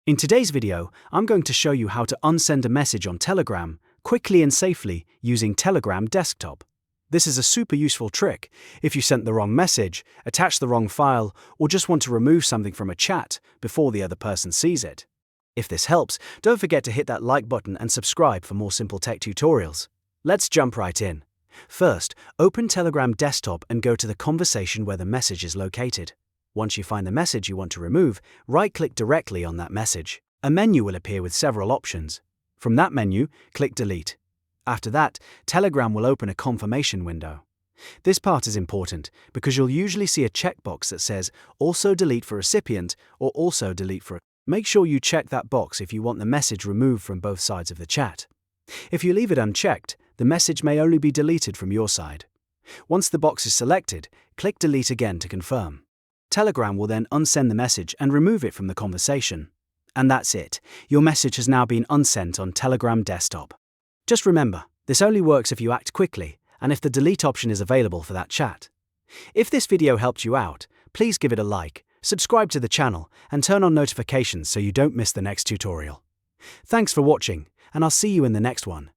In today's video, I'm going to show you how to unsend a message on Telegram quickly and safely using Telegram Desktop. This is a super useful trick if you sent the wrong message, attached the wrong file, or just want to remove something from a chat before the other person sees it. If this helps, don't forget to hit that like button and subscribe for more simple tech tutorials. Let's jump right in. First, open Telegram Desktop and go to the conversation where the message is located. Once you find the message you want to remove, right-click directly on that message. A menu will appear with several options. From that menu, click Delete. After that, Telegram will open a confirmation window. This part is important because you'll usually see a checkbox that says Also delete for recipient or Also delete for. Make sure you check that box if you want the message removed from both sides of the chat. If you leave it unchecked, the message may only be deleted from your side. Once the box is selected, click Delete again to confirm. Telegram will then unsend the message and remove it from the conversation. And that's it. Your message has now been unsent on Telegram Desktop. Just remember, this only works if you act quickly and if the delete option is available for that chat. If this video helped you out, please give it a like, subscribe to the channel, and turn on notifications so you don't miss the next tutorial. Thanks for watching, and I'll see you in the next one.